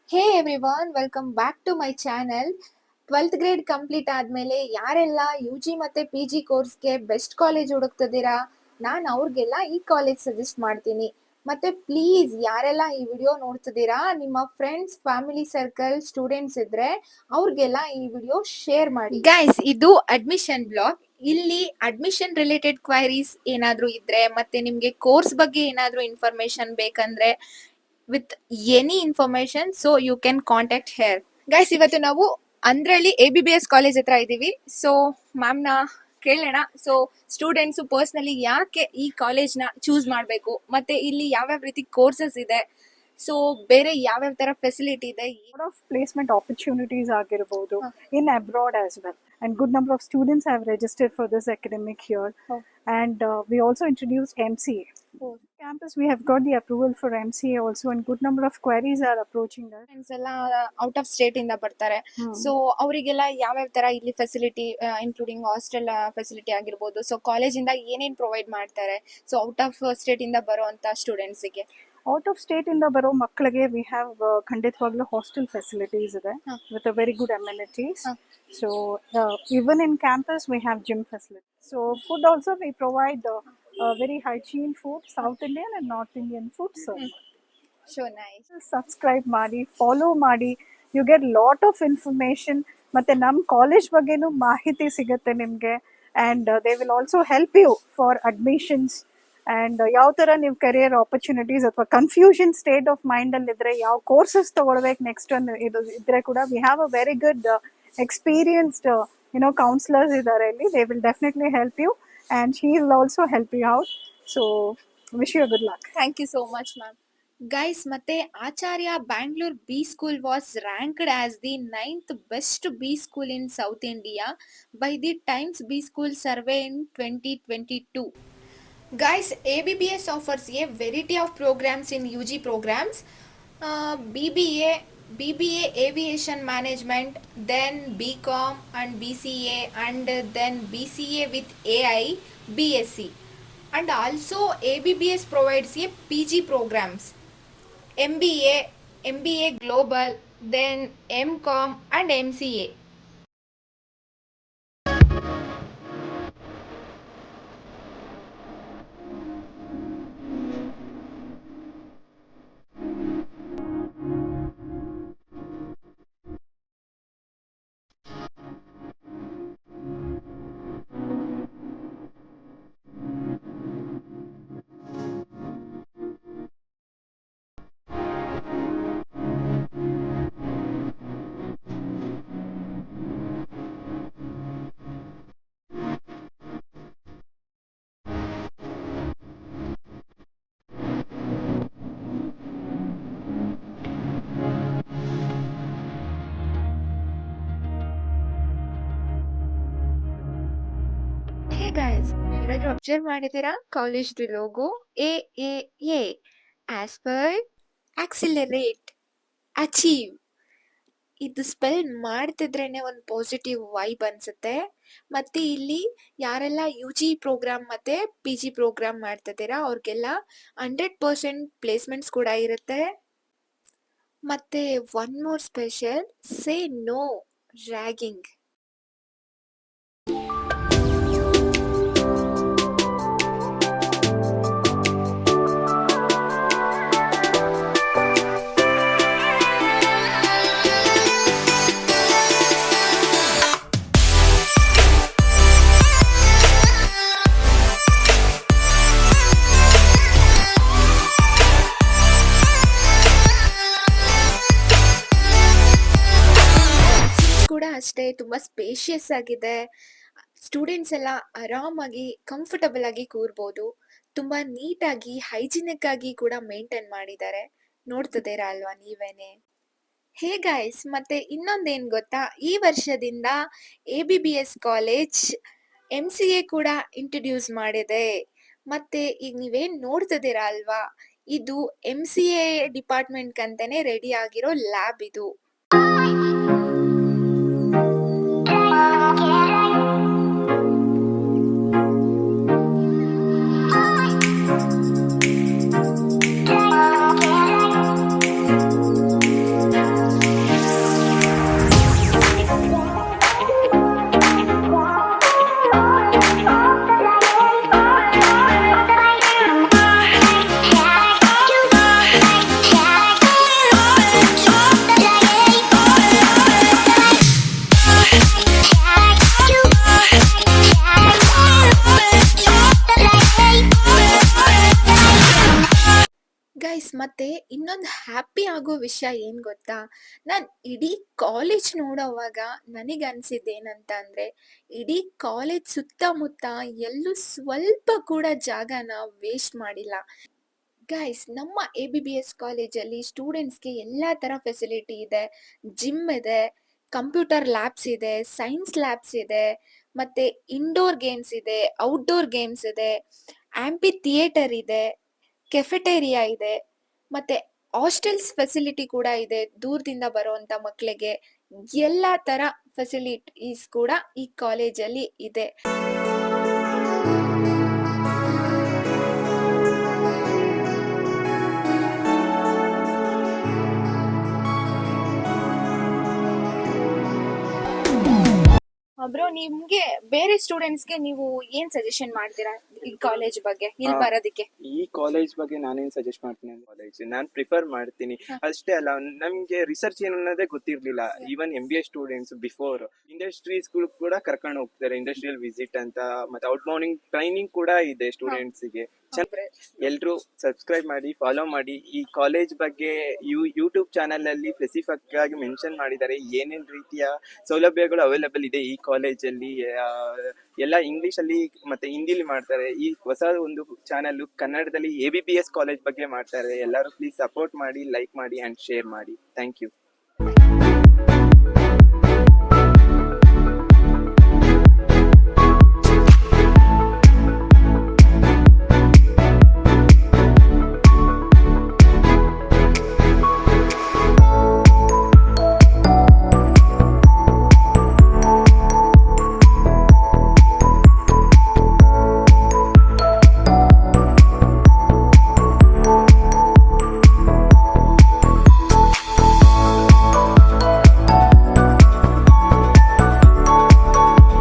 Hey everyone, welcome back to my channel. 12th grade complete ಆದಮೇಲೆ ಯಾರೆಲ್ಲ U G ಮತ್ತು P G ಕೋರ್ಸ್ಗೆ best college ಹುಡುಕ್ತಿದ್ದೀರಾ, ನಾನು ಅವ್ರಿಗೆಲ್ಲ ಈ ಕಾಲೇಜ್ ಸಜೆಸ್ಟ್ ಮಾಡ್ತೀನಿ. ಮತ್ತು ಪ್ಲೀಸ್ ಯಾರೆಲ್ಲ ಈ ವಿಡಿಯೋ ನೋಡ್ತಿದ್ದೀರಾ, ನಿಮ್ಮ ಫ್ರೆಂಡ್ಸ್, ಫ್ಯಾಮಿಲಿ ಸರ್ಕಲ್, ಸ್ಟೂಡೆಂಟ್ಸ್ ಇದ್ದರೆ ಅವ್ರಿಗೆಲ್ಲ ಈ ವಿಡಿಯೋ ಶೇರ್ ಮಾಡಿ. ಗೈಸ್, ಇದು ಅಡ್ಮಿಷನ್ ಬ್ಲಾಗ್. ಇಲ್ಲಿ ಅಡ್ಮಿಷನ್ ರಿಲೇಟೆಡ್ ಕ್ವೈರೀಸ್ ಏನಾದರೂ ಇದ್ದರೆ ಮತ್ತು ನಿಮಗೆ ಕೋರ್ಸ್ ಬಗ್ಗೆ ಏನಾದರೂ ಇನ್ಫಾರ್ಮೇಷನ್ ಬೇಕಂದರೆ with any information, so you can contact here. Guys, ಇವತ್ತು ನಾವು ಅಂದ್ರಳ್ಳಿ ABBS ಕಾಲೇಜ್ ಹತ್ರ ಇದ್ದೀವಿ. ಸೊ ಮ್ಯಾಮ್ನ ಕೇಳೋಣ. ಸೊ ಸ್ಟೂಡೆಂಟ್ಸು ಪರ್ಸ್ನಲಿ ಯಾಕೆ ಈ ಕಾಲೇಜ್ನ ಚೂಸ್ ಮಾಡಬೇಕು, ಮತ್ತು ಇಲ್ಲಿ ಯಾವ್ಯಾವ ರೀತಿ ಕೋರ್ಸಸ್ ಇದೆ, ಸೊ ಬೇರೆ ಯಾವ್ಯಾವ ಥರ ಫೆಸಿಲಿಟಿ ಇದೆ. Lot of placement opportunities ಆಗಿರಬಹುದು in abroad as well, and good number of students have registered for this academic year. And we also introduced MCA. Campus, we have got the approval for MCA also, and good number of queries are approaching us. Friends ಎಲ್ಲ out of state ಇಂದ ಬರ್ತಾರೆ. So ಅವರಿಗೆಲ್ಲ ಯಾವ್ಯಾವ ತರ ಇಲ್ಲಿ facility, including hostel facility ಆಗಿರ್ಬೋದು, so ಕಾಲೇಜಿಂದ ಏನೇನು ಪ್ರೊವೈಡ್ ಮಾಡ್ತಾರೆ, ಸೊ ಔಟ್ ಆಫ್ ಸ್ಟೇಟ್ ಇಂದ ಬರುವಂತ ಸ್ಟೂಡೆಂಟ್ಸಿಗೆ. ಔಟ್ ಆಫ್ ಸ್ಟೇಟ್ ಇಂದ ಬರೋ ಮಕ್ಕಳಿಗೆ ವಿ ಹ್ಯಾವ್ ಖಂಡಿತವಾಗ್ಲೂ ಹಾಸ್ಟೆಲ್ ಫೆಸಿಲಿಟೀಸ್ ಇದೆ with a very good amenities. So even in campus we have gym facilities. So food also we provide very hygiene food, South Indian and North Indian food. So nice. Subscribe ಮಾಡಿ, follow ಮಾಡಿ, you get lot of information. ಮತ್ತೆ ನಮ್ಮ college ಬಗ್ಗೆನೂ ಮಾಹಿತಿ ಸಿಗುತ್ತೆ ನಿಮಗೆ. And they will also help you for admissions. And ಯಾವ ಥರ ನೀವು ಕರಿಯರ್ ಆಪರ್ಚುನಿಟೀಸ್ ಅಥವಾ ಕನ್ಫ್ಯೂಷನ್ ಸ್ಟೇಟ್ ಆಫ್ ಮೈಂಡಲ್ಲಿ ಇದ್ದರೆ ಯಾವ ಕೋರ್ಸಸ್ ತೊಗೊಳ್ಬೇಕು ನೆಕ್ಸ್ಟ್ ಒಂದು ಇದು ಇದ್ದರೆ ಕೂಡ we have a very good experienced counsellors ಇದ್ದಾರೆ ಇಲ್ಲಿ. They will definitely help you and she will also help you out. So wish you a good luck. Thank you so much, ma'am. Guys, ಮತ್ತೆ Acharya Bangalore B school was ranked as the 9th best B school in South India by the Times B school survey ಇನ್ 2022. Guys, ABBS offers a variety of programs in UG programs, BBA Aviation Management, then BCom and BCA, and then BCA with AI, BSc. And also ABBS provides a PG programs, MBA Global, then MCom and MCA. Hey guys, ಏನಾದ್ರು observe ಮಾಡಿದ್ದೀರಾ? ಕಾಲೇಜ್ದು logo AAA, aspire, accelerate, achieve. ಇದು spell ಮಾಡ್ತಿದ್ರೇನೆ ಒಂದು positive vibe ಅನ್ಸುತ್ತೆ. ಮತ್ತೆ ಇಲ್ಲಿ ಯಾರೆಲ್ಲ ಯು ಜಿ ಪ್ರೋಗ್ರಾಮ್ ಮತ್ತೆ ಪಿ ಜಿ ಪ್ರೋಗ್ರಾಮ್ ಮಾಡ್ತಿದ್ದೀರಾ ಅವ್ರಿಗೆಲ್ಲ 100% ಪ್ಲೇಸ್ಮೆಂಟ್ಸ್ ಕೂಡ ಇರುತ್ತೆ. ಮತ್ತೆ one more special, say no ragging. ಕೂಡ ಅಷ್ಟೇ ತುಂಬಾ ಸ್ಪೇಷಿಯಸ್ ಆಗಿದೆ. ಸ್ಟೂಡೆಂಟ್ಸ್ ಎಲ್ಲ ಆರಾಮಾಗಿ ಕಂಫರ್ಟಬಲ್ ಆಗಿ ಕೂರ್ಬೋದು. ತುಂಬಾ ನೀಟಾಗಿ ಹೈಜಿನಿಕ್ ಆಗಿ ಕೂಡ ಮೇಂಟೈನ್ ಮಾಡಿದ್ದಾರೆ. ನೋಡ್ತಿದ್ದೀರಾ ಅಲ್ವಾ ನೀವೇನೆ. ಹೇ ಗೈಸ್, ಮತ್ತೆ ಇನ್ನೊಂದೇನು ಗೊತ್ತಾ, ಈ ವರ್ಷದಿಂದ ABBS ಕಾಲೇಜ್ MCA ಕೂಡ ಇಂಟ್ರೊಡ್ಯೂಸ್ ಮಾಡಿದೆ. ಮತ್ತೆ ಈಗ ನೀವೇನು ನೋಡ್ತಿದ್ದೀರಾ ಅಲ್ವಾ, ಇದು MCA ಡಿಪಾರ್ಟ್ಮೆಂಟ್ ಅಂತಾನೆ ರೆಡಿ ಆಗಿರೋ ಲ್ಯಾಬ್ ಇದು. ಮತ್ತೆ ಇನ್ನೊಂದು ಹ್ಯಾಪಿ ಆಗೋ ವಿಷಯ ಏನ್ ಗೊತ್ತಾ? ನಾನ್ ಇಡೀ ಕಾಲೇಜ್ ನೋಡೋವಾಗ ನನಗನ್ಸಿದ್ದೇನಂತ ಅಂದ್ರೆ, ಇಡೀ ಕಾಲೇಜ್ ಸುತ್ತಮುತ್ತ ಎಲ್ಲೂ ಸ್ವಲ್ಪ ಕೂಡ ಜಾಗನ ವೇಸ್ಟ್ ಮಾಡಿಲ್ಲ. ಗೈಸ್, ನಮ್ಮ ಎ-ಬಿ-ಬಿ-ಎಸ್ ಕಾಲೇಜಲ್ಲಿ ಸ್ಟೂಡೆಂಟ್ಸ್‌ಗೆ ಎಲ್ಲಾ ತರ ಫೆಸಿಲಿಟಿ ಇದೆ. ಜಿಮ್ ಇದೆ, ಕಂಪ್ಯೂಟರ್ ಲ್ಯಾಬ್ಸ್ ಇದೆ, ಸೈನ್ಸ್ ಲ್ಯಾಬ್ಸ್ ಇದೆ, ಮತ್ತೆ ಇಂಡೋರ್ ಗೇಮ್ಸ್ ಇದೆ, ಔಟ್‌ಡೋರ್ ಗೇಮ್ಸ್ ಇದೆ, ಆಂಫಿ ಥಿಯೇಟರ್ ಇದೆ, ಕೆಫೆಟೇರಿಯಾ ಇದೆ, ಮತ್ತೆ ಹಾಸ್ಟೆಲ್ಸ್ ಫೆಸಿಲಿಟಿ ಕೂಡ ಇದೆ ದೂರದಿಂದ ಬರುವಂತ ಮಕ್ಕಳಿಗೆ. ಎಲ್ಲಾ ತರ ಫೆಸಿಲಿಟೀಸ್ ಕೂಡ ಈ ಕಾಲೇಜಲ್ಲಿ ಇದೆ. ಬ್ರೋ, ನಿಮ್ಗೆ ಬೇರೆ ಸ್ಟೂಡೆಂಟ್ಸ್ಗೆ ನೀವು ಏನ್ ಸಜೆಷನ್ ಮಾಡ್ತೀರಾ ಈ ಕಾಲೇಜ್ ಬಗ್ಗೆ, ಇಲ್ಲಿ ಆ, ಬರೋದಕ್ಕೆ? ಈ ಕಾಲೇಜ್ ಬಗ್ಗೆ ನಾನೇನ್ ಸಜೆಸ್ಟ್ ಮಾಡ್ತೀನಿ ಅಂದ್ರೆ ಕಾಲೇಜ್ ನಾನು ಪ್ರಿಫರ್ ಮಾಡ್ತೀನಿ. ಅಷ್ಟೇ ಅಲ್ಲ, ನಮ್ಗೆ ರಿಸರ್ಚ್ ಏನು ಅನ್ನೋದೇ ಗೊತ್ತಿರ್ಲಿಲ್ಲ. Even MBA students before industries ಕೂಡ ಕರ್ಕೊಂಡು ಹೋಗ್ತಾರೆ, ಇಂಡಸ್ಟ್ರಿಯಲ್ ವಿಸಿಟ್ ಅಂತ, ಮತ್ತೆ ಔಟ್ ಮಾರ್ನಿಂಗ್ ಟ್ರೈನಿಂಗ್ ಕೂಡ ಇದೆ ಸ್ಟೂಡೆಂಟ್ಸ್ ಗೆ. ಎಲ್ರು ಸಬ್ಸ್ಕ್ರೈಬ್ ಮಾಡಿ, ಫಾಲೋ ಮಾಡಿ. ಈ ಕಾಲೇಜ್ ಬಗ್ಗೆ ಯೂಟ್ಯೂಬ್ ಚಾನಲ್ ಅಲ್ಲಿ ಸ್ಪೆಸಿಫಿಕ್ ಆಗಿ ಮೆನ್ಷನ್ ಮಾಡಿದ್ದಾರೆ ಏನೇನ್ ರೀತಿಯ ಸೌಲಭ್ಯಗಳು ಅವೈಲೇಬಲ್ ಇದೆ ಈ ಕಾಲೇಜಲ್ಲಿ. ಎಲ್ಲ ಇಂಗ್ಲಿಷ್ ಅಲ್ಲಿ ಮತ್ತೆ ಹಿಂದಿಲಿ ಮಾಡ್ತಾರೆ. ಈ ಹೊಸ ಒಂದು ಚಾನಲ್ ಕನ್ನಡದಲ್ಲಿ ABBS ಕಾಲೇಜ್ ಬಗ್ಗೆ ಮಾಡ್ತಾರೆ. ಎಲ್ಲರೂ ಪ್ಲೀಸ್ ಸಪೋರ್ಟ್ ಮಾಡಿ, ಲೈಕ್ ಮಾಡಿ ಅಂಡ್ ಶೇರ್ ಮಾಡಿ. Thank you.